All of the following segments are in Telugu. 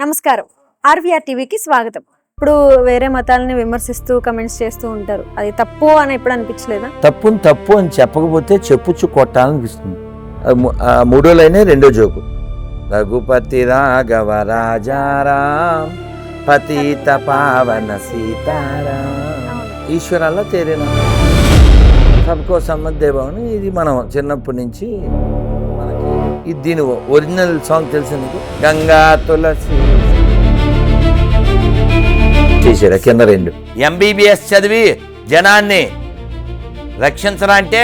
నమస్కారం. ఆర్వీఆర్ టీవీకి స్వాగతం. ఇప్పుడు వేరే మతాలని విమర్శిస్తూ కమెంట్స్ చేస్తూ ఉంటారు. అది తప్పు అని ఎప్పుడు అనిపించలేదా? తప్పు అని చెప్పకపోతే చెప్పుచ్చు కొట్టాలనిపిస్తుంది. మూడో లైనే రెండో జోకు. రఘుపతి రాఘవ రాజారాం పతిత పావన సీతారాం ఈశ్వరాల్లో తేరేనా సబ్కో సమ్మద్దేభావని. ఇది మనం చిన్నప్పటి నుంచి మనకి ఇది దీని ఒరిజినల్ సాంగ్ తెలుసు నీకు. గంగా తులసి చేశారు కింద రెండు. ఎంబీబీఎస్ చదివి జనాన్ని రక్షించరా అంటే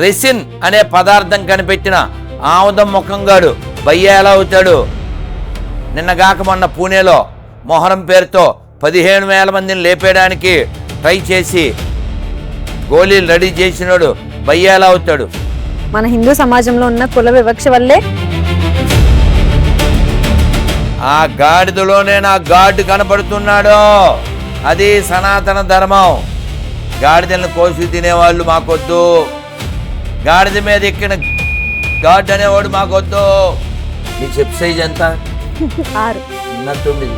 రెసిన్ అనే పదార్థం కనిపెట్టిన ఆముదం ముఖంగాడు బయ్య ఎలా అవుతాడు? నిన్నగాక మొన్న పూణేలో మొహరం పేరుతో 15,000 మందిని లేపేయడానికి ట్రై చేసి గోళీలు రెడీ చేసినాడు బయ్య ఎలా అవుతాడు? మన హిందూ సమాజంలో ఉన్న కుల వివక్ష వల్లే ఆ గాడిదలోనే నా గాడ్ కనపడుతున్నాడు. అది సనాతన ధర్మం. గాడిదలను కోసి తినేవాళ్ళు మాకొద్దు. గాడిద మీద ఎక్కిన గాడ్ అనేవాడు మాకొద్దు. నీ చెప్ సైజ్ ఎంత? 6. 9.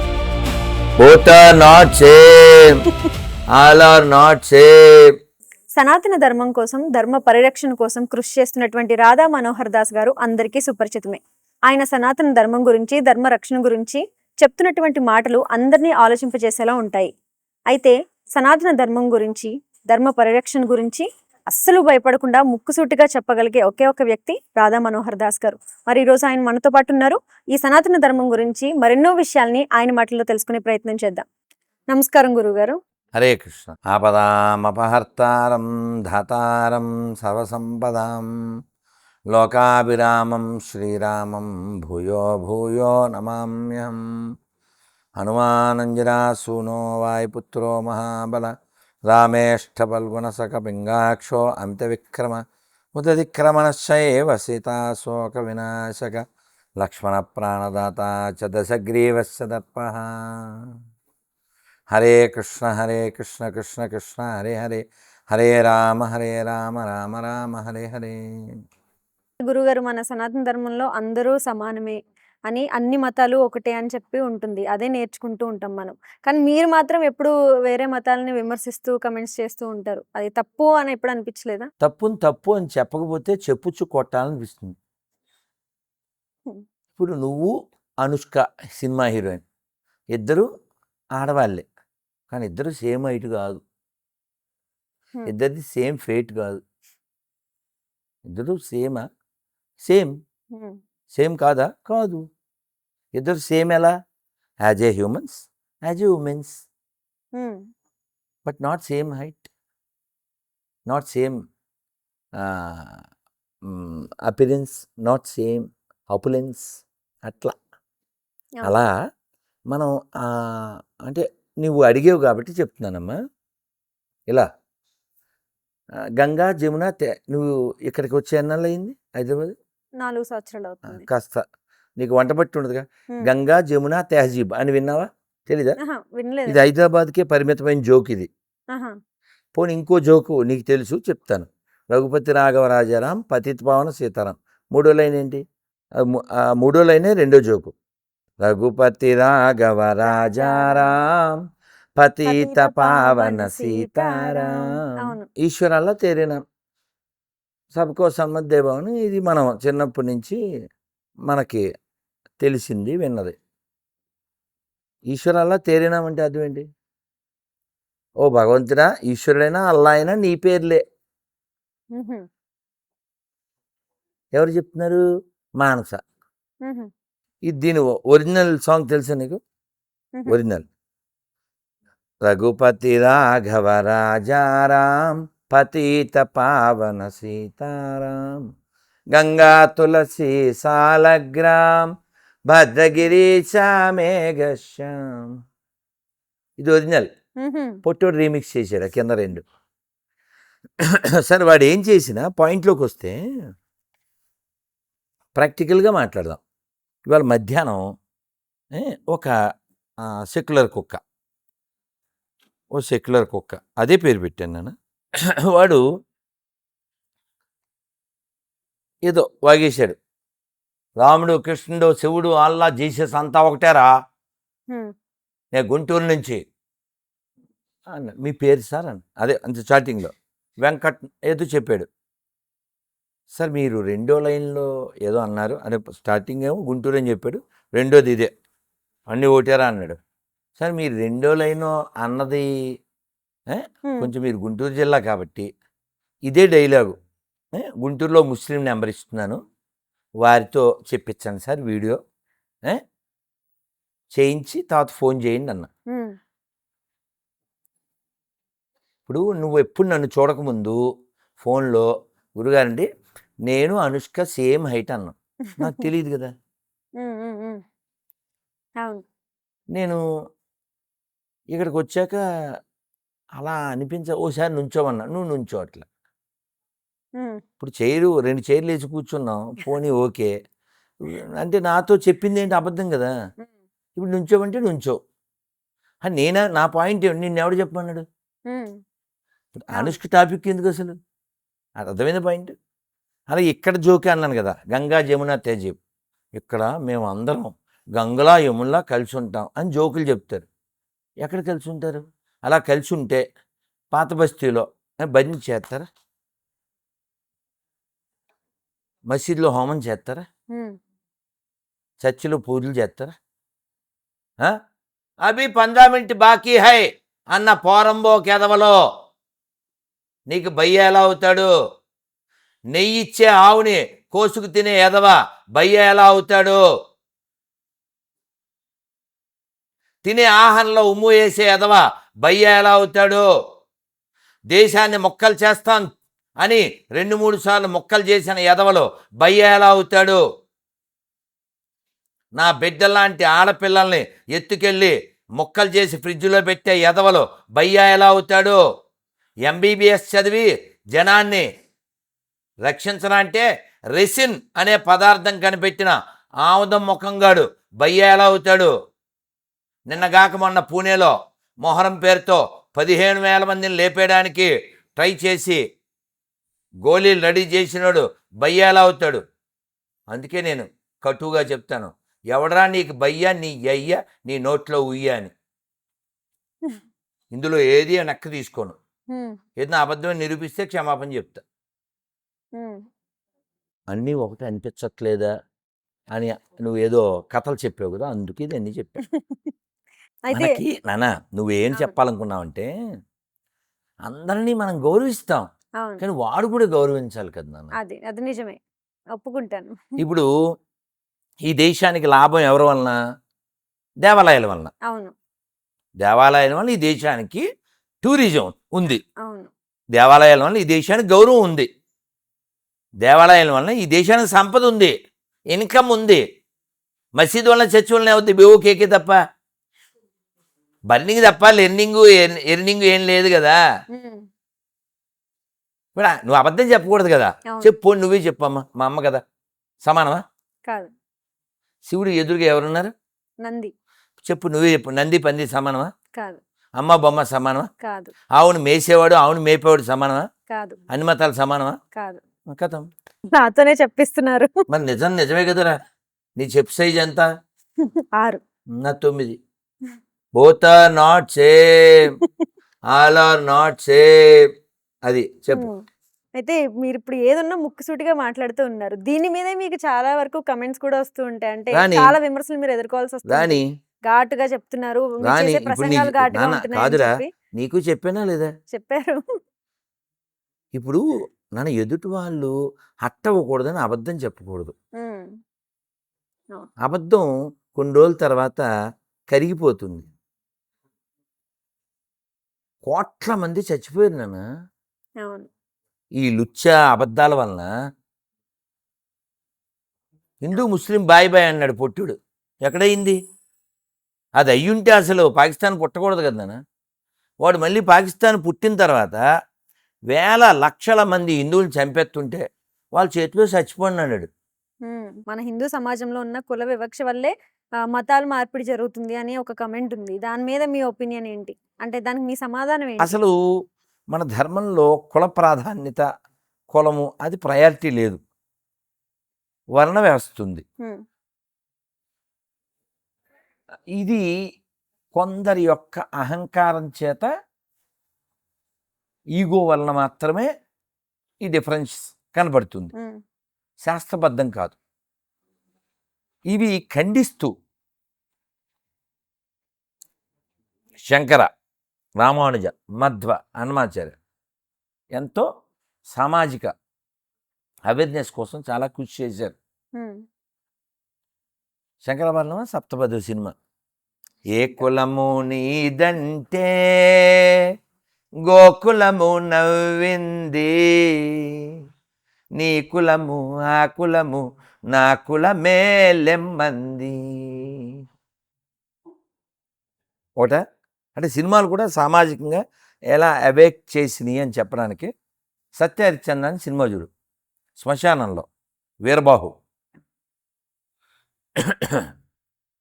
Both are not same. All are not same. సనాతన ధర్మం కోసం, ధర్మ పరిరక్షణ కోసం కృషి చేస్తున్నటువంటి రాధా మనోహర్ దాస్ గారు అందరికీ సుపరిచితమే. ఆయన సనాతన ధర్మం గురించి, ధర్మ రక్షణ గురించి చెప్తున్నటువంటి మాటలు అందరినీ ఆలోచింపజేసేలా ఉంటాయి. అయితే సనాతన ధర్మం గురించి, ధర్మ పరిరక్షణ గురించి అస్సలు భయపడకుండా ముక్కుసూటిగా చెప్పగలిగే ఒకే ఒక వ్యక్తి రాధా మనోహర్ దాస్ గారు. మరి ఈరోజు ఆయన మనతో పాటు ఉన్నారు. ఈ సనాతన ధర్మం గురించి మరెన్నో విషయాల్ని ఆయన మాటల్లో తెలుసుకునే ప్రయత్నం చేద్దాం. నమస్కారం గురుగారు. హరే కృష్ణ. ఆపదామపహర్తారం ధాతారం సర్వసంపదాం లోకాభిరామం శ్రీరామం భూయో భూయో నమామ్యహం. హనుమానంజరాసూనో వాయుపుత్రో మహాబల రామేష్ఠబల్గుణసక పింగాక్షో అమితవిక్రమ ముదతిక్రమణశ్చైవ సీతాశోక వినాశక లక్ష్మణ ప్రాణదాత చ దశగ్రీవస్య దర్పః. హరే కృష్ణ కృష్ణ కృష్ణ హరే హరే, హరే రామ రామ రామ హరే హరే. గురుగారు, మన సనాతన ధర్మంలో అందరూ సమానమే అని, అన్ని మతాలు ఒకటే అని చెప్పి ఉంటుంది. అదే నేర్చుకుంటూ ఉంటాం మనం. కానీ మీరు మాత్రం ఎప్పుడు వేరే మతాలని విమర్శిస్తూ కమెంట్స్ చేస్తూ ఉంటారు. అది తప్పు అని ఎప్పుడు అనిపించలేదా? తప్పు అని చెప్పకపోతే చెప్పుచ్చు కొట్టాలనిపిస్తుంది. ఇప్పుడు నువ్వు అనుష్క సినిమా హీరోయిన్, ఇద్దరు ఆడవాళ్ళే, కానీ ఇద్దరు సేమ్ హైట్ కాదు, ఇద్దరిది సేమ్ ఫేట్ కాదు. ఇద్దరు సేమా? సేమ్ కాదా? కాదు. ఇద్దరు సేమ్ ఎలా? As a humans, as a women's, but not same height, not same appearance, not same opulence. అట్లా అలా మనం అంటే నువ్వు అడిగేవు కాబట్టి చెప్తున్నానమ్మా. ఇలా గంగా జమున నువ్వు ఇక్కడికి వచ్చే ఎన్నాళ్ళు అయింది? హైదరాబాద్ 4 సంవత్సరాలు అవుతుంది. కాస్త నీకు వంట పట్టి ఉండదుగా. గంగా జమున తెహజీబ్ అని విన్నావా? తెలీదా? ఇది హైదరాబాద్కే పరిమితమైన జోక్ ఇది. పోనీ ఇంకో జోకు నీకు తెలుసు, చెప్తాను. రఘుపతి రాఘవ రాజారాం పతిత పావన సీతారాం. మూడో లైన్ ఏంటి? మూడో లైనే రెండో జోకు. రఘుపతి రాఘవ రాజారాం పతిత పావన సీతారాం ఈశ్వరాల్లో తేరేనా సబ్కో సమ్మద్దేభావని. ఇది మనం చిన్నప్పటి నుంచి మనకి తెలిసింది, విన్నది. ఈశ్వరాల్లో తేరేనామంటే అర్థం ఏంటి? ఓ భగవంతుడా, ఈశ్వరుడైనా అల్లా అయినా నీ పేర్లే. ఎవరు చెప్తున్నారు? మానస. ఇది దీని ఒరిజినల్ సాంగ్ తెలుసా నీకు? ఒరిజినల్. రఘుపతి రాఘవ రాజారాం పతిత పావన సీతారాం గంగా తులసి సాలగ్రాం భద్రగిరి మేఘశ్యాం. ఇది ఒరిజినల్. పొట్టోడు రీమిక్స్ చేశాడు కింద రెండు. సరే, వాడు ఏం చేసినా పాయింట్లోకి వస్తే ప్రాక్టికల్గా మాట్లాడదాం. ఇవాళ మధ్యాహ్నం ఒక సెక్యులర్ కుక్క, అదే పేరు పెట్టాను నేను. వాడు ఏదో వాగేశాడు. రాముడు, కృష్ణుడు, శివుడు, అల్లా, జీసస్ అంతా ఒకటేరా, నేను గుంటూరు నుంచి అన్న. మీ పేరు సార్ అన్న. అదే అంత స్టార్టింగ్లో వెంకట్ ఏదో చెప్పాడు. సార్ మీరు రెండో లైన్లో ఏదో అన్నారు అదే స్టార్టింగ్ ఏమో గుంటూరు అని చెప్పాడు, రెండోది ఇదే అన్నీ ఓటారా అన్నాడు. సార్ మీరు రెండో లైన్ అన్నది కొంచెం మీరు గుంటూరు జిల్లా కాబట్టి ఇదే డైలాగు, గుంటూరులో ముస్లిం నెంబర్ ఇస్తున్నాను వారితో చెప్పించండి సార్ వీడియో చేయించి తర్వాత ఫోన్ చేయండి అన్న. ఇప్పుడు నువ్వు ఎప్పుడు నన్ను చూడకముందు ఫోన్లో గురుగారండి నేను అనుష్క సేమ్ హైట్ అన్నా, నాకు తెలియదు కదా. నేను ఇక్కడికి వచ్చాక అలా ఓసారి నుంచోమన్నా, నువ్వు నుంచో అట్లా. ఇప్పుడు రెండు చైర్లు వేసి కూర్చున్నాం, పోనీ ఓకే అంటే నాతో చెప్పింది ఏంటి అబద్ధం కదా. ఇప్పుడు నుంచోమంటే నుంచో నేనా నా పాయింట్ ఏమిటి, నిన్నెవడు చెప్పమన్నాడు? అనుష్క టాపిక్ ఎందుకు అసలు, అర్థమైన పాయింట్. అలా ఇక్కడ జోకే అన్నాను కదా, గంగా జమున తేజీబ్, ఇక్కడ మేము అందరం గంగలా యమునలా కలిసి ఉంటాం అని జోకులు చెప్తారు. ఎక్కడ కలిసి ఉంటారు? అలా కలిసి ఉంటే పాత బస్తీలో భజన చేస్తారా, మసీదులో హోమం చేస్తారా, చర్చిలో పూజలు చేస్తారా? అభి 15 మినిట్ బాకీ హై అన్న పోరంబో కెదవలో నీకు బయ్య ఎలా అవుతాడు? నెయ్యి ఇచ్చే ఆవుని కోసుకు తినే ఎదవ బయ్య ఎలా అవుతాడు? తినే ఆహారంలో ఉమ్ము వేసే ఎదవ బయ్య ఎలా అవుతాడు? దేశాన్ని మొక్కలు చేస్తాం అని 2-3 సార్లు మొక్కలు చేసిన ఎదవలో బయ్య ఎలా అవుతాడు? నా బిడ్డలాంటి ఆడపిల్లల్ని ఎత్తుకెళ్ళి మొక్కలు చేసి ఫ్రిడ్జ్లో పెట్టే ఎదవలో బయ్య ఎలా అవుతాడు? ఎంబీబీఎస్ చదివి జనాన్ని రక్షించనంటే రెసిన్ అనే పదార్థం కనిపెట్టిన ఆముదం ముఖంగాడు బయ్య ఎలా అవుతాడు? నిన్నగాక మొన్న పూణేలో మొహరం పేరుతో 15,000 మందిని లేపేయడానికి ట్రై చేసి గోళీలు రెడీ చేసినాడు బయ్య ఎలా అవుతాడు? అందుకే నేను కటువుగా చెప్తాను, ఎవడరా నీకు బయ్య, నీ అయ్య నీ నోట్లో ఉయ్య అని. ఇందులో ఏది నెక్క తీసుకోను, ఏదైనా అబద్ధమే నిరూపిస్తే క్షమాపణ చెప్తా. అన్నీ ఒకటి అనిపించట్లేదా అని నువ్వు ఏదో కథలు చెప్పావు కదా, అందుకే ఇది అన్నీ చెప్పాను. మనకి నాన్న నువ్వేం చెప్పాలనుకున్నావంటే అందరినీ మనం గౌరవిస్తాం, కానీ వాడు కూడా గౌరవించాలి కదా నాన్న. అది నిజమే, ఒప్పుకుంటాను. ఇప్పుడు ఈ దేశానికి లాభం ఎవరి వలన? దేవాలయాల వలన. అవును, దేవాలయాల వల్ల ఈ దేశానికి టూరిజం ఉంది, అవును. దేవాలయాల వల్ల ఈ దేశానికి గౌరవం ఉంది, దేవాలయాల వల్ల ఈ దేశానికి సంపద ఉంది, ఇన్కమ్ ఉంది. మసీదు వల్ల చర్చి వలన అవుతుంది బేవు కేకే తప్ప, బర్నింగ్ తప్ప ఎర్నింగ్ ఏం లేదు కదా. ఇప్పుడు నువ్వు అబద్ధం చెప్పకూడదు కదా, చెప్పు నువ్వే చెప్పమ్మా, మా అమ్మ కదా, సమానమా కాదు? శివుడు ఎదురుగా ఎవరున్నారు? నంది. చెప్పు నువ్వే చెప్పు, నంది పంది సమానమా? కాదు. అమ్మ బొమ్మ సమానమా? కాదు. ఆవును మేసేవాడు ఆవును మేపేవాడు సమానమా? కాదు. అన్ని మతాలు సమానమా? కాదు. కథం, నాతోనే చెప్పిస్తున్నారు. మరి నిజమే కదరా. నీ చెప్పు సైజ్ ఎంత? 6. నా 9. Both are not same, all are not same. అది చెప్పు. అయితే మీరు ఇప్పుడు ఏదన్నా ముక్కుసూటిగా మాట్లాడుతూ ఉన్నారు, దీని మీదే మీకు చాలా వరకు కమెంట్స్ కూడా వస్తూ ఉంటాయి, అంటే చాలా విమర్శలు మీరు ఎదుర్కోవాల్సి వస్తుంది. ఘాటుగా చెప్తున్నారు, ప్రసంగాలు ఘాటుగా ఉంటున్నాయి. నీకు చెప్పానా లేదా? చెప్పారు. ఇప్పుడు నన్ను ఎదుటి వాళ్ళు హట్టవ్వకూడదని అబద్ధం చెప్పకూడదు. అబద్ధం కొన్ని రోజుల తర్వాత కరిగిపోతుంది. కోట్ల మంది చచ్చిపోయారు నాన్న ఈ లుచ్చా అబద్ధాల వలన. హిందూ ముస్లిం బాయ్ బాయ్ అన్నాడు పొట్టుడు, ఎక్కడయింది? అది అయ్యుంటే అసలు పాకిస్తాన్ పుట్టకూడదు కదా నాన్న. వాడు మళ్ళీ పాకిస్తాన్ పుట్టిన తర్వాత వేల లక్షల మంది హిందువులు చంపేస్తుంటే వాళ్ళ చేతిలో చచ్చిపోండి అన్నాడు. మన హిందూ సమాజంలో ఉన్న కుల వివక్ష వల్లే మతాల మార్పిడి జరుగుతుంది అని ఒక కమెంట్ ఉంది, దాని మీద మీ ఒపీనియన్ ఏంటి? అంటే దానికి మీ సమాధానం ఏంటి? అసలు మన ధర్మంలో కుల ప్రాధాన్యత, కులము అది ప్రయారిటీ లేదు, వర్ణ వ్యవస్థ ఉంది. ఇది కొందరి యొక్క అహంకారం చేత, ఈగో వలన మాత్రమే ఈ డిఫరెన్స్ కనబడుతుంది, శాస్త్రబద్ధం కాదు. ఇవి ఖండిస్తూ శంకర, రామానుజ, మధ్వ, హనుమాచార్య ఎంతో సామాజిక అవేర్నెస్ కోసం చాలా కృషి చేశారు. శంకరాభరణం సప్తపది సినిమా. ఏ కులము నీదంటే గోకులము నవ్వింది, నీ కులము ఆ కులము నా కులమే లెమ్మంది. ఒకట అంటే సినిమాలు కూడా సామాజికంగా ఎలా అవేక్ చేసినాయి అని చెప్పడానికి సత్యహరిశ్చంద్ర అని సినిమా చూడు. శ్మశానంలో వీరబాహు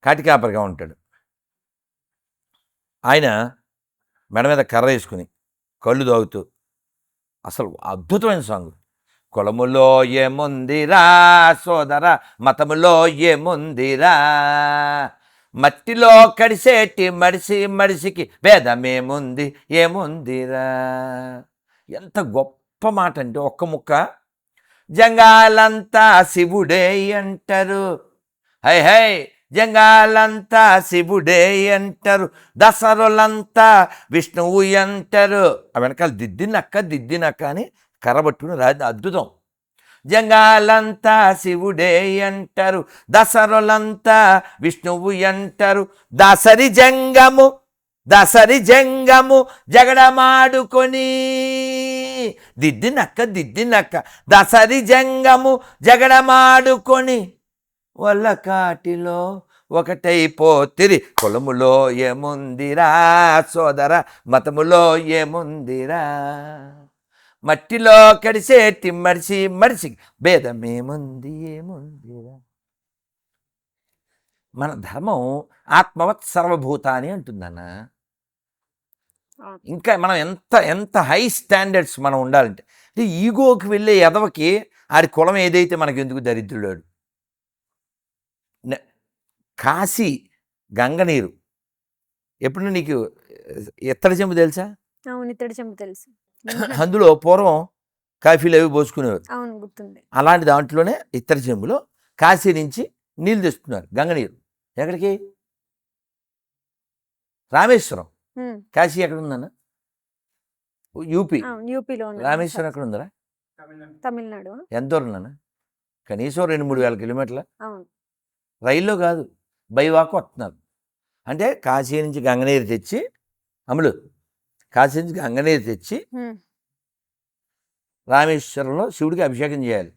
కాటికాపరిగా ఉంటాడు. ఆయన మెడ మీద కర్ర వేసుకుని కళ్ళు తాగుతూ, అసలు అద్భుతమైన సాంగ్. కులములో ఏముందిరా సోదర, మతములో ఏముందిరా, మట్టిలో కడిసేటి మడిసికి భేదమేముంది ఏముందిరా. ఎంత గొప్ప మాట అంటే ఒక్క ముక్క. జంగాలంతా శివుడే అంటారు, హై హై జంగాలంతా శివుడే అంటారు, దసరులంతా విష్ణువు అంటారు. ఆ వెనకాల దిద్దినక్క అని కర్రబట్టుకుని రాజు అద్భుతం. జంగాలంతా శివుడే అంటారు, దసరులంతా విష్ణువు అంటారు, దసరి జంగము జగడమాడుకొని, దిద్దినక్క దసరి జంగము జగడమాడుకొని, వల్ల కాటిలో ఒకటైపోతిరి, కులములో ఏముందిరా సోదర, మతములో ఏముందిరా, మట్టిలో కడిసేటి మడిసి భేదమేముంది ఏముందిరా. మన ధర్మం ఆత్మవత్ సర్వభూతాని అంటుందన్న. ఇంకా మనం ఎంత హై స్టాండర్డ్స్ మనం ఉండాలంటే, ఈగోకి వెళ్ళే ఎదవకి ఆడి కులం ఏదైతే మనకి ఎందుకు దరిద్రుడాడు. కాశీ గంగనీరు ఎప్పుడు నీకు ఇత్తడి చెంబు తెలుసా? ఇత్తడి చెంబు తెలుసు. అందులో పూర్వం కాఫీలు అవి పోసుకునేవారు. గుర్తుంది. అలాంటి దాంట్లోనే ఇత్తడి చెంబులో కాశీ నుంచి నీళ్ళు తెస్తున్నారు, గంగనీరు. ఎక్కడికి? రామేశ్వరం. కాశీ ఎక్కడ ఉందన్న? యూపీలో. రామేశ్వరం ఎక్కడ ఉందరా? తమిళనాడు. ఎంత దూరం నాన్న? కనీసం 2,000-3,000 కిలోమీటర్ల. రైల్లో కాదు, బైవాకు వస్తున్నారు. అంటే కాశీ నుంచి గంగనీరు తెచ్చి, కాశీ నుంచి గంగనీరు తెచ్చి రామేశ్వరంలో శివుడికి అభిషేకం చేయాలి.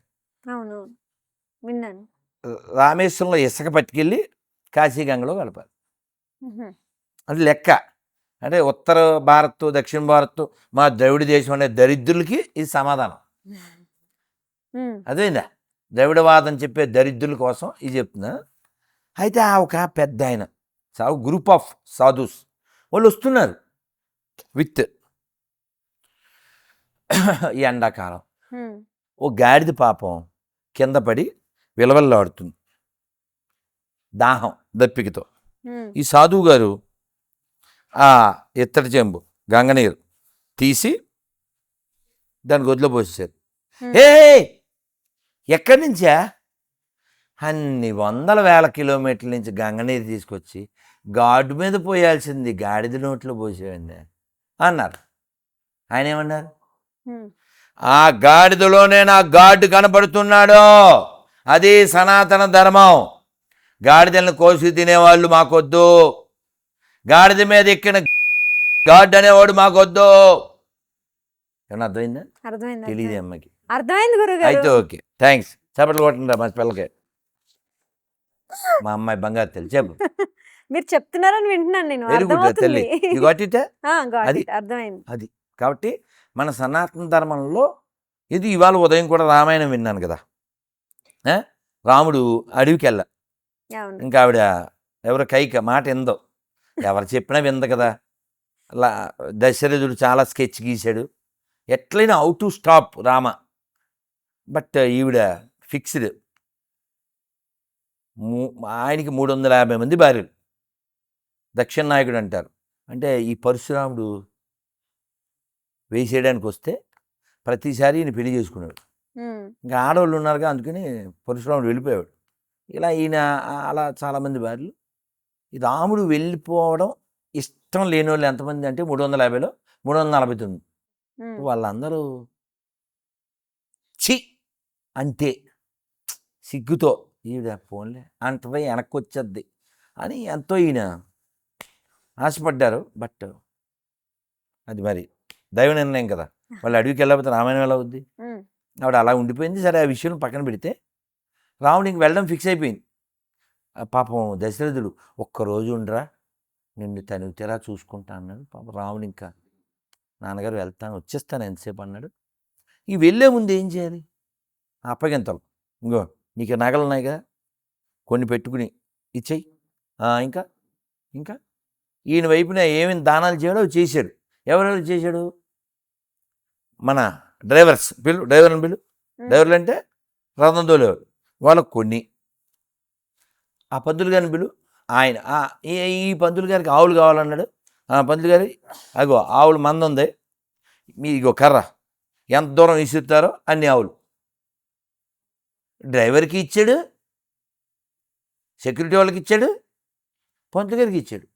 రామేశ్వరంలో ఇసుక పట్టుకెళ్ళి కాశీ గంగలో కలపాలి. అంటే లెక్క. అంటే ఉత్తర భారత్, దక్షిణ భారత్, మా ద్రవిడ దేశం అనే దరిద్రులకి ఇది సమాధానం. అదేందా ద్రవిడవాదం చెప్పే దరిద్రుల కోసం ఇది చెప్తున్నా. అయితే ఒక పెద్ద ఆయన గ్రూప్ ఆఫ్ సాధుస్ వాళ్ళు వస్తున్నారు విత్ ఈ ఎండాకాలం. ఓ గాడిద పాపం కింద పడి విలవల్లాడుతుంది దాహం దప్పికతో. ఈ సాధువు గారు ఆ ఇత్తడి చెంబు గంగనీరు తీసి దాని గొద్దులో పోసేశారు. ఏ ఎక్కడి నుంచా? అన్ని 100,000 కిలోమీటర్ల నుంచి గంగనీరు తీసుకొచ్చి గాడ్ మీద పోయాల్సింది గాడిద నోట్లో పోసేవండి అన్నారు. ఆయన ఏమన్నారు? ఆ గాడిదలోనే నా గాడ్ కనపడుతున్నాడు, అది సనాతన ధర్మం. గాడిదలను కోసి తినేవాళ్ళు మాకొద్దు, గాడిద మీద ఎక్కిన గాడ్ అనేవాడు మాకొద్దు. ఏమన్నా అర్థమైందా? తెలియదు అమ్మకి. అర్థమైంది గురుగారు. అయితే ఓకే, థ్యాంక్స్. చప్పట్లు కొట్టండి మా పిల్లకి. మా అమ్మాయి బంగారు తెలి చెప్పు. మీరు చెప్తున్నారని వింటున్నాను నేను. వెరీ గుడ్ తల్లి. You got it. అది అర్థమైంది. అది కాబట్టి మన సనాతన ధర్మంలో ఇది. ఇవాళ ఉదయం కూడా రామాయణం విన్నాను కదా. రాముడు అడవికి వెళ్ళ, ఇంకా ఆవిడ ఎవరో కైక మాట ఎందో, ఎవరు చెప్పినా వింద కదా. అలా దశరథుడు చాలా స్కెచ్ గీశాడు, ఎట్లయినా how to stop Rama. But ఈవిడ ఫిక్స్డ్. ఆయనకి 350 మంది భార్యలు. దక్షిణ నాయకుడు అంటారు. అంటే ఈ పరశురాముడు వేసేయడానికి వస్తే ప్రతిసారి ఈయన పెళ్లి చేసుకున్నాడు. ఇంకా ఆడవాళ్ళు ఉన్నారుగా, అందుకని పరశురాముడు వెళ్ళిపోయాడు. ఇలా ఈయన అలా చాలామంది భార్యలు. ఈ రాముడు వెళ్ళిపోవడం ఇష్టం లేని వాళ్ళు ఎంతమంది అంటే 350లో 349. వాళ్ళందరూ చి అంతే సిగ్గుతో ఈవిడ ఫోన్లే అంటది వెనక్కి వచ్చేద్ది అని ఎంతో ఈయన ఆశపడ్డారు. బట్ అది మరి దైవ నిర్ణయం కదా, వాళ్ళు అడవికి వెళ్ళకపోతే రామాయణం ఎలా అవుద్ది. ఆవిడ అలా ఉండిపోయింది. సరే, ఆ విషయం పక్కన పెడితే రాముడు ఇంక వెళ్ళడం ఫిక్స్ అయిపోయింది. పాపం దశరథుడు ఒక్కరోజు ఉండరా, నిన్ను తను తెరా చూసుకుంటా అన్నాడు. పాపం రాముడు ఇంకా నాన్నగారు వెళ్తాను వచ్చేస్తాను ఎంతసేపు అన్నాడు. ఈ వెళ్ళే ముందు ఏం చేయాలి, అప్పగింతలు. ఇంకో నీకు నగలు ఉన్నాయి కదా, కొన్ని పెట్టుకుని ఇచ్చేయి. ఇంకా ఇంకా ఈయన వైపున ఏమేమి దానాలు చేయడో చేశాడు. ఎవరెవరు చేశాడు, మన డ్రైవర్స్ బిల్లు, డ్రైవర్ని బిల్లు, డ్రైవర్లు అంటే రథం తోలేవాడు, వాళ్ళకు కొన్ని. ఆ పంతులు గారిని బిల్లు, ఆయన ఈ పంతులు గారికి ఆవులు కావాలన్నాడు. పంతులు గారి అగో ఆవులు మంద ఉంది, మీ ఇగో కర్ర ఎంత దూరం విసురుతారో అన్ని ఆవులు. డ్రైవర్కి ఇచ్చాడు, సెక్యూరిటీ వాళ్ళకి ఇచ్చాడు, పంతులు గారికి ఇచ్చాడు.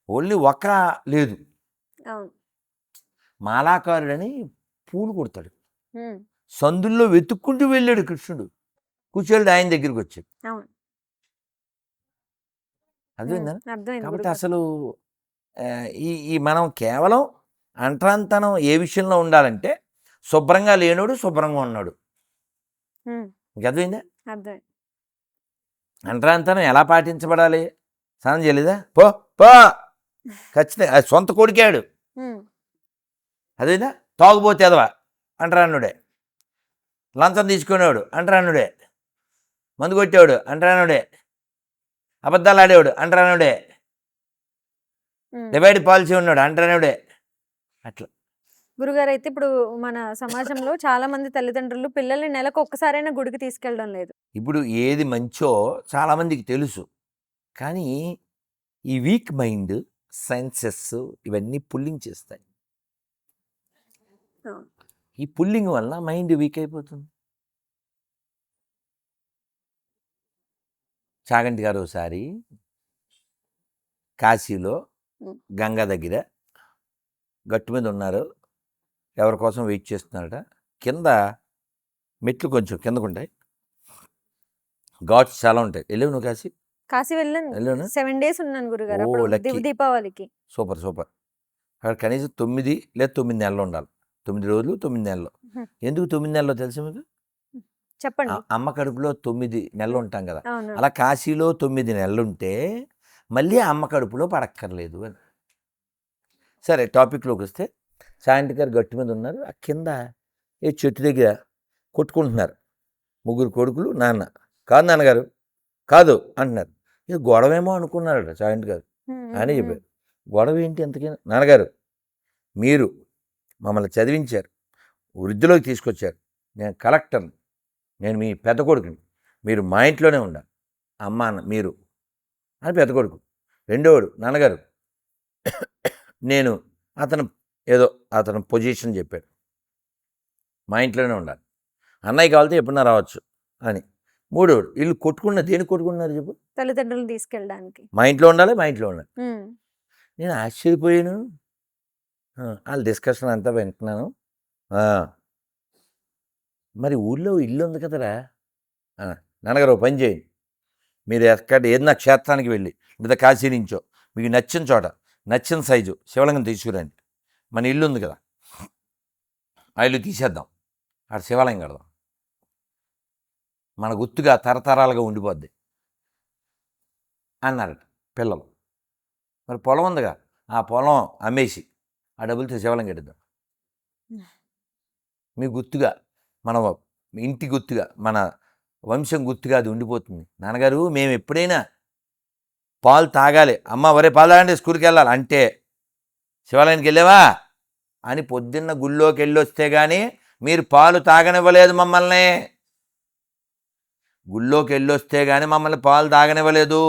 ఓన్లీ ఒక్క లేదు, మాలాకారుడని పూలు కొడతాడు. సందుల్లో వెతుక్కుంటూ వెళ్ళాడు కృష్ణుడు, కూర్చోడు ఆయన దగ్గరికి వచ్చాడు. అర్థమైందా? కాబట్టి అసలు ఈ మనం కేవలం అంటరాంతనం ఏ విషయంలో ఉండాలంటే శుభ్రంగా లేనోడు శుభ్రంగా ఉన్నాడు. అర్థమైందా? అంటరాంతనం ఎలా పాటించబడాలి, స్నానం చేయలేదా పో పో, ఖచ్చితంగా అది సొంత కొడికాడు. అదేనా తాగుపోతే ఎదవా అంటరానుడే, లంచం తీసుకునేవాడు అంటరానుడే, మందు కొట్టేవాడు అంటరానుడే, అబద్ధాలు ఆడేవాడు అంటరానుడే, డివైడ్ పాలసీ ఉన్నాడు అంటరానుడే. అట్లా గురుగారు, అయితే ఇప్పుడు మన సమాజంలో చాలా మంది తల్లిదండ్రులు పిల్లల్ని నెలకు ఒక్కసారైనా గుడికి తీసుకెళ్ళడం లేదు. ఇప్పుడు ఏది మంచో చాలామందికి తెలుసు, కానీ ఈ వీక్ మైండ్ సెన్సెస్ ఇవన్నీ పుల్లింగ్ చేస్తాయి. ఈ పుల్లింగ్ వల్ల మైండ్ వీక్ అయిపోతుంది. చాగంటి గారు ఒకసారి కాశీలో గంగా దగ్గర గట్టు మీద ఉన్నారు, ఎవరి కోసం వెయిట్ చేస్తున్నారట. కింద మెట్లు కొంచెం కిందకు ఉంటాయి, ఘాట్స్ చాలా ఉంటాయి. వెళ్ళావు నువ్వు కాశీ? కాశీ వెళ్ళాను, 7 days ఉన్నాను గురుగారు, దీపావళికి. Super super. అక్కడ కనీసం 9 లేదా 9 నెలలు ఉండాలి. 9 రోజులు 9 నెలలు. ఎందుకు 9 నెలలు తెలుసు మీకు? చెప్పండి. అమ్మ కడుపులో 9 నెలలు ఉంటాం కదా, అలా కాశీలో 9 నెలలు ఉంటే మళ్ళీ అమ్మ కడుపులో పడక్కర్లేదు అని. సరే, టాపిక్లోకి వస్తే శాంతి గారు గట్టు మీద ఉన్నారు, ఆ కింద ఏ చెట్టు దగ్గర కొట్టుకుంటున్నారు. 3 కొడుకులు, నాన్న. కాదు నాన్నగారు కాదు అంటున్నారు. ఇది గొడవేమో అనుకున్నారట శాంతి గారు అని చెప్పారు. గొడవ ఏంటి ఎంతకైనా? నాన్నగారు మీరు మమ్మల్ని చదివించారు, వృద్ధిలోకి తీసుకొచ్చారు, నేను కలెక్టర్ని, నేను మీ పెద్ద కొడుకుని, మీరు మా ఇంట్లోనే ఉండాలి, అమ్మ అన్న మీరు అని పెద్ద కొడుకు. రెండోవాడు నాన్నగారు నేను అతను పొజిషన్ చెప్పాడు, మా ఇంట్లోనే ఉండాలి, అన్నయ్య కావాలితే ఎప్పుడన్నా రావచ్చు అని. మూడోడు వీళ్ళు దేనికి కొట్టుకున్నారు చెప్పు? తల్లిదండ్రులను తీసుకెళ్ళడానికి. మా ఇంట్లో ఉండాలి, మా ఇంట్లో ఉండాలి. నేను ఆశ్చర్యపోయాను, వాళ్ళ డిస్కషన్ అంతా వింటున్నాను. మరి ఊళ్ళో ఇల్లు ఉంది కదరా, నాన్నగారు పని చేయండి, మీరు ఏదైనా క్షేత్రానికి వెళ్ళి లేదా కాశీ నుంచో మీకు నచ్చిన చోట నచ్చిన సైజు శివలింగం తీసుకురండి, మన ఇల్లు ఉంది కదా ఆ ఇల్లు తీసేద్దాం, అక్కడ శివలింగం కడదాం, మన గుర్తుగా తరతరాలుగా ఉండిపోద్ది అన్నారట పిల్లలు. మరి పొలం ఉందిగా, ఆ పొలం అమ్మేసి ఆ డబ్బులతో శివలింగం కట్టిద్దాం, మీ గుర్తుగా, మన ఇంటి గుర్తుగా, మన వంశం గుర్తుగా అది ఉండిపోతుంది. నాన్నగారు మేము ఎప్పుడైనా పాలు తాగాలి, అమ్మ వరే పాలు తాగండి స్కూల్కి వెళ్ళాలి అంటే శివాలయానికి వెళ్ళావా అని పొద్దున్న గుళ్ళోకి వెళ్ళొస్తే కానీ మీరు పాలు తాగనివ్వలేదు మమ్మల్ని. గుళ్ళోకి వెళ్ళొస్తే కానీ మమ్మల్ని పాలు తాగనివ్వలేదు.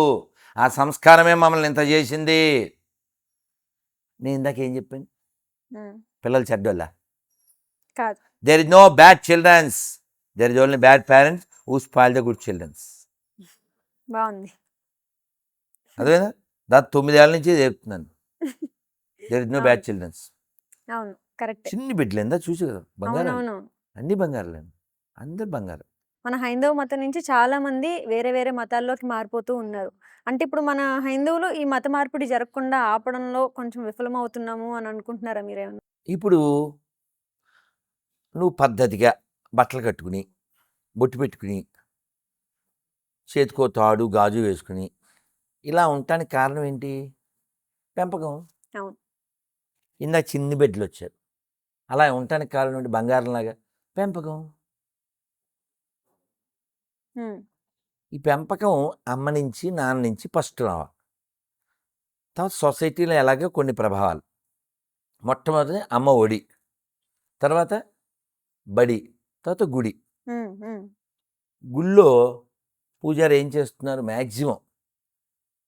ఆ సంస్కారమే మమ్మల్ని ఇంత చేసింది. నేను ఇందాక ఏం చెప్పాను? పిల్లలు చెడ్డోళ్ళ కాదు. There is no bad childrens, there is only bad parents who spoil the good childrens. బాగుంది. అదేనా? దాని 9 ఏళ్ళ నుంచి చెప్తున్నాను. There is no bad childrens. అవును, కరెక్ట్. చిన్ని బిడ్డలు ఎంత చూసి కదా, బంగారం, అవునవును. అన్ని బంగారులే, అందరు బంగారం. మన హైందవ మతం నుంచి చాలా మంది వేరే వేరే మతాల్లోకి మారిపోతూ ఉన్నారు. అంటే ఇప్పుడు మన హైందవులు ఈ మత మార్పిడి జరగకుండా ఆపడంలో కొంచెం విఫలమవుతున్నాము అని అనుకుంటున్నారా మీరేమన్నా? ఇప్పుడు నువ్వు పద్ధతిగా బట్టలు కట్టుకుని, బొట్టు పెట్టుకుని, చేతికో తాడు గాజు వేసుకుని ఇలా ఉండటానికి కారణం ఏంటి? పెంపకం. అవును. ఇందాక చిన్ని బిడ్డలు వచ్చారు, అలా ఉండటానికి కారణం ఏంటి? బంగారంలాగా పెంపకం. ఈ పెంపకం అమ్మ నుంచి నాన్న నుంచి ఫస్ట్ రావాలి. తర్వాత సొసైటీలో ఎలాగో కొన్ని ప్రభావాలు. మొట్టమొదటి అమ్మ ఒడి, తర్వాత బడి, తర్వాత గుడి. గుళ్ళో పూజారి ఏం చేస్తున్నారు? మ్యాక్సిమం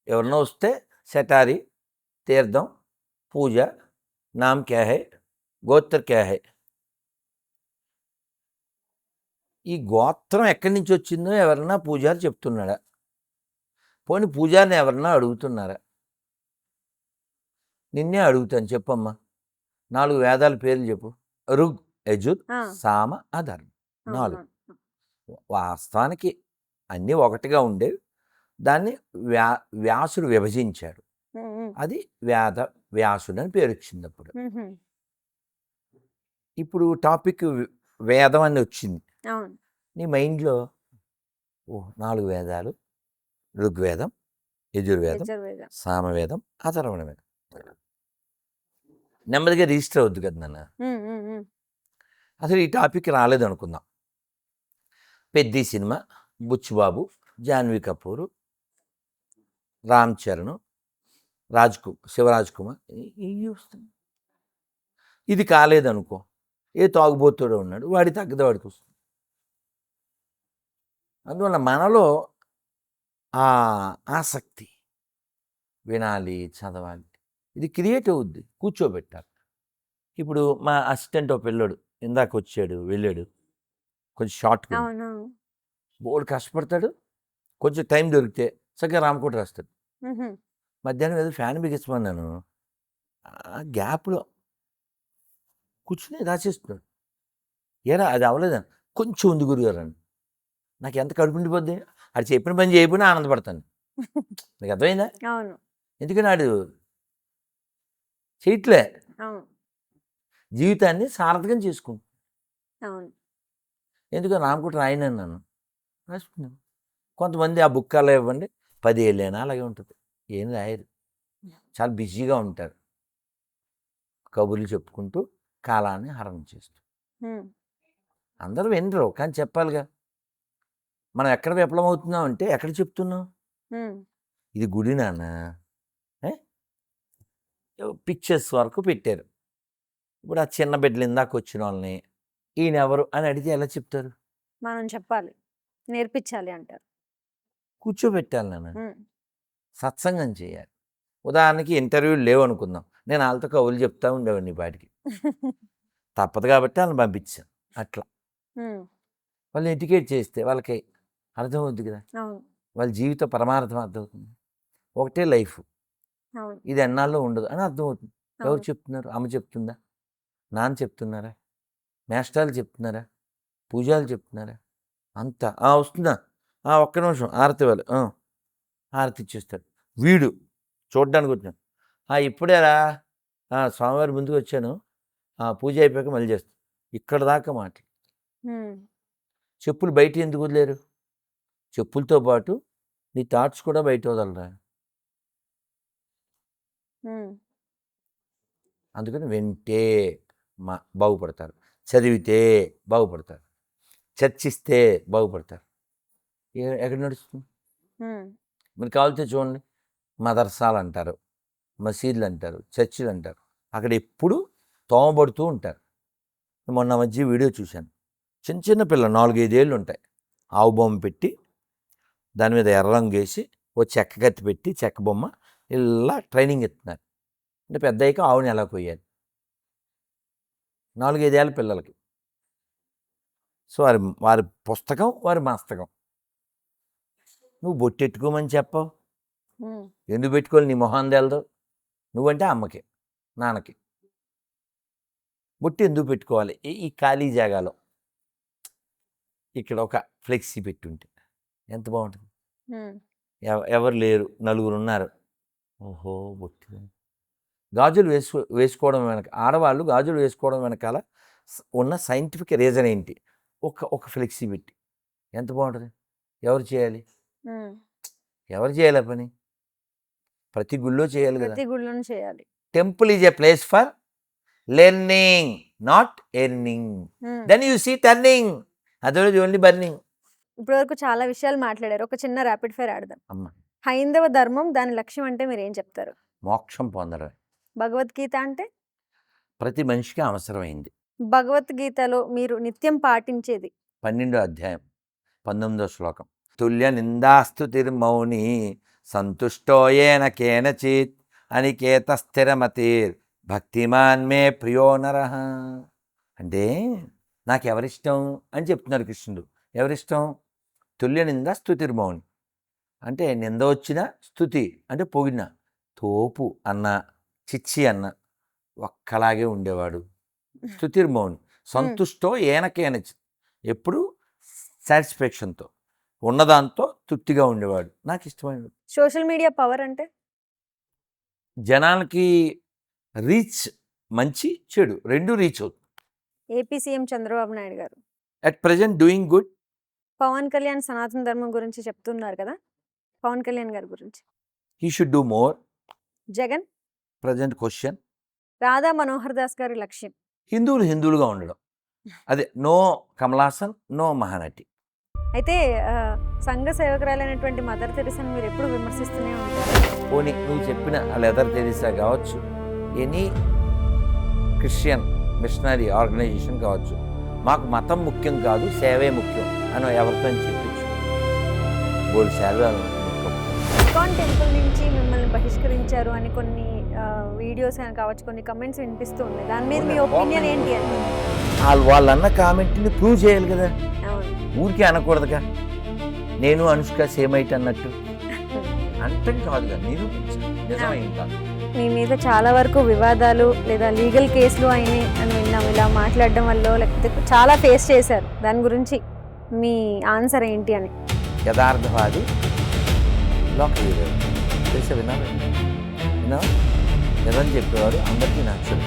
ఎవరినో వస్తే సెటారి, తీర్థం, పూజ, నామ్ క్యా హై, గోత్ర క్యా హై. ఈ గోత్రం ఎక్కడి నుంచి వచ్చిందో ఎవరన్నా పూజారి చెప్తున్నాడా? పోనీ పూజారిని ఎవరన్నా అడుగుతున్నారా? నిన్నే అడుగుతాను, చెప్పమ్మా 4 వేదాల పేర్లు చెప్పు. ఋగ్, యజుర్, సామ, అధర్మ 4. వాస్తవానికి అన్నీ ఒకటిగా ఉండేవి, దాన్ని వ్యాసుడు విభజించాడు. అది వ్యాసుడు అని పేరు వచ్చింది. అప్పుడు ఇప్పుడు టాపిక్ వేదం అని వచ్చింది నీ మైండ్లో. 4 వేదాలు, ఋగ్వేదం, యజుర్వేదం, సామవేదం, అథర్వణ వేదం. నెమ్మదిగా రిజిస్టర్ అవుద్ది కదా నాన్న. అసలు ఈ టాపిక్ రాలేదు అనుకుందాం. పెద్ది సినిమా, బుచ్చిబాబు, జాన్వీ కపూరు, రామ్ చరణ్, శివరాజ్ కుమార్, ఇవి వస్తుంది. ఇది కాలేదనుకో, ఏ తాగుబోతుడో ఉన్నాడు, వాడి తగ్గదు వాడికి వస్తుంది. అందువల్ల మనలో ఆ ఆసక్తి, వినాలి, చదవాలి, ఇది క్రియేట్ అవుద్ది. కూర్చోబెట్టాలి. ఇప్పుడు మా అసిస్టెంట్ ఒక పిల్లోడు ఇందాక వెళ్ళాడు, కొంచెం షార్ట్, బోర్డు కష్టపడతాడు. కొంచెం టైం దొరికితే చక్కగా రామకోట రాస్తాడు. మధ్యాహ్నం ఏదో ఫ్యాన్ బిగించమన్నాను, గ్యాప్లో కూర్చుని రాసేస్తున్నాడు. ఏరా అది అవ్వలేదని, కొంచెం ఉంది గురుగారు అని. నాకు ఎంత కడుపు ఉండిపోద్ది. అది చెప్పిన పని చేయకపోయినా ఆనందపడతాను. నీకు అర్థమైందా? ఎందుకని ఆడు చేయట్లే, జీవితాన్ని సార్థకం చేసుకుంటాను. ఎందుకని రామకోట రాయనన్నాను, రాసుకున్నాను. కొంతమంది ఆ బుక్ అలా ఇవ్వండి 10 ఏళ్ళైనా అలాగే ఉంటుంది, ఏం రాయరు, చాలా బిజీగా ఉంటారు, కబుర్లు చెప్పుకుంటూ కాలాన్ని హరణం చేస్తూ. అందరూ వినరు, కానీ చెప్పాలిగా. మనం ఎక్కడ విఫలమవుతున్నాం అంటే ఎక్కడ చెప్తున్నాం? ఇది గుడి నాన్న, పిక్చర్స్ వరకు పెట్టారు. ఇప్పుడు ఆ చిన్న బిడ్డలు ఇందాక వచ్చిన వాళ్ళని ఈయన ఎవరు అని అడిగితే ఎలా చెప్తారు? మనం చెప్పాలి, నేర్పించాలి అంటారు. కూర్చోబెట్టాలి నాన్న, సత్సంగం చేయాలి. ఉదాహరణకి ఇంటర్వ్యూలు లేవు అనుకుందాం, నేను వాళ్ళతో కవులు చెప్తా ఉండేవాడిని పాటికి. తప్పదు కాబట్టి వాళ్ళని పంపించాను. అట్లా వాళ్ళు ఎడ్యుకేట్ చేస్తే వాళ్ళకి అర్థమవుద్ది కదా, వాళ్ళ జీవిత పరమార్థం అర్థమవుతుంది. ఒకటే లైఫ్, ఇది ఎన్నాళ్ళు ఉండదు అని అర్థమవుతుంది. ఎవరు చెప్తున్నారు? అమ్మ చెప్తుందా? నాన్న చెప్తున్నారా? మేస్టాలు చెప్తున్నారా? పూజాలు చెప్తున్నారా? అంతా వస్తుందా? ఒక్క నిమిషం ఆరతి వాళ్ళు ఆరతి ఇచ్చేస్తాడు. వీడు చూడ్డానికి వచ్చాను, ఇప్పుడేరా స్వామివారి ముందుకు వచ్చాను, పూజ అయిపోయాక మళ్ళీ చేస్తాను. ఇక్కడ దాకా మాట. చెప్పులు బయట ఎందుకు వదిలేరు? చెప్పులతో పాటు నీ థాట్స్ కూడా బయట వదలరా. అందుకని వింటే బాగుపడతారు, చదివితే బాగుపడతారు, చర్చిస్తే బాగుపడతారు. ఎక్కడ నడుస్తుంది? మీరు కావాలితే చూడండి, మదర్సాలు అంటారు, మసీదులు అంటారు, చర్చిలు అంటారు, అక్కడ ఎప్పుడు తోమబడుతూ ఉంటారు. మొన్న మధ్య వీడియో చూశాను, చిన్న పిల్ల 4-5 ఏళ్ళు ఉంటాయి, ఆవు బొమ్మ పెట్టి దాని మీద ఎర్ర రంగు వేసి ఓ చెక్క కత్తి పెట్టి చెక్క బొమ్మ ఇలా ట్రైనింగ్ ఇస్తున్నారు. అంటే పెద్ద అయ్యాక ఆవుని ఎలా కొయ్యాలి 4-5 ఏళ్ళ పిల్లలకి. సో వారి పుస్తకం వారి మస్తకం. నువ్వు బొట్టెట్టుకోమని చెప్పవు, ఎందుకు పెట్టుకోవాలి? నీ మొహం తెలదు. నువ్వంటే అమ్మకి నాన్నకి బొట్టు ఎందుకు పెట్టుకోవాలి? ఈ ఖాళీ జాగాలో ఇక్కడ ఒక ఫ్లెక్సీ పెట్టుంటే ఎంత బాగుంటుంది. ఎవరు లేరు, నలుగురు ఉన్నారు, ఓహో బొట్టు. గాజులు వేసుకోవడం వెనక, ఆడవాళ్ళు గాజులు వేసుకోవడం వెనకాల ఉన్న సైంటిఫిక్ రీజన్ ఏంటి? ఒక ఫ్లెక్సీ పెట్టి ఎంత బాగుంటుంది. ఎవరు చేయాలి? ఎవరు చేయాలి పని? ప్రతి గుళ్ళో చేయాలి కదా. ప్రతి గుళ్ళోనూ చేయాలి. Temple is a place for learning, not earning. Then you see turning, otherwise only burning. ఇప్పటివరకు చాలా విషయాలు మాట్లాడారు. ఒక చిన్న ర్యాపిడ్ ఫైర్ ఆడదాం. అమ్మా, హైందవ ధర్మం దాని లక్ష్యం అంటే మీరు ఏం చెప్తారు? మోక్షం పొందడం. భగవద్గీత అంటే ప్రతి మనిషికి అవసరమైంది. భగవద్గీతలో మీరు నిత్యం పాటించేది? 12వ అధ్యాయం 19వ శ్లోకం. తుల్య నిందాస్తుతిర్మౌని సంతుష్టోయేన కేనచిత్ అనికేత స్థిరమతిర్ భక్తిమాన్ మే ప్రియో నరః. అంటే నాకెవరిష్టం అని చెప్తున్నారు కృష్ణుడు. ఎవరిష్టం? తుల్య నింద స్తుతిర్మౌని అంటే నింద వచ్చిన, స్తుతి అంటే పొగిడిన. తోపు అన్న, చిచ్చి అన్న ఒక్కలాగే ఉండేవాడు. స్తుతిర్మౌని సంతుష్టో ఏనకేనచిత్, ఎప్పుడు సాటిస్ఫాక్షన్తో ఉన్నదాంతో తృప్తిగా ఉండేవాడు. నాకు ఇష్టమైన. సోషల్ మీడియా పవర్ అంటే జనాలకి రీచ్, మంచి చెడు రెండు రీచ్ అవుతుంది. ఏపీ సీఎం చంద్రబాబు నాయుడు గారు at present doing good. Pawan Kalyan సనాతన ధర్మం గురించి చెప్తున్నారు కదా, పవన్ కళ్యాణ్ గారి గురించి. He should do more. Jagan present question. Radha Manohar Das గారి లక్ష్యం? హిందువులుగా ఉండడం. అదే నో కమలాసన్, నో మహానటి. అయితే సంఘ సేవకురాలైనటువంటి మదర్ తెరిసాను మీరు ఎప్పుడు విమర్శిస్తూనే ఉంటారు. పోనీ నువ్వు చెప్పిన లెదర్ తెరిసా కావచ్చు, ఎనీ క్రిస్టియన్ మిషనరీ ఆర్గనైజేషన్ కావచ్చు, మాకు మతం ముఖ్యం కాదు, సేవే ముఖ్యం అని ఎవరితో చెప్పించు. బోల్ సేవ. ఇస్కాన్ టెంపుల్ నుంచి మిమ్మల్ని బహిష్కరించారు అని కొన్ని వీడియోస్ కావచ్చు, కొన్ని కమెంట్స్ వినిపిస్తూ ఉన్నాయి. దాని మీద మీ ఒపీనియన్ ఏంటి అని? వాళ్ళన్న కామెంట్ని ప్రూవ్ చేయాలి కదా, అవును, ఊరికే అనకూడదుగా. నేను అనుష్క సేమ్ అయితే అన్నట్టు అంతం కాదుగా, నిజమేం కాదు. మీ మీద చాలా వరకు వివాదాలు లేదా లీగల్ కేసులు అయినాయి అని విన్నాం. ఇలా మాట్లాడడం వల్ల లేకపోతే చాలా ఫేస్ చేశారు. దాని గురించి మీ ఆన్సర్ ఏంటి అని? యథార్థవాది లోకల్ విన్నా నిజం చెప్పేవారు అందరికీ నచ్చదు.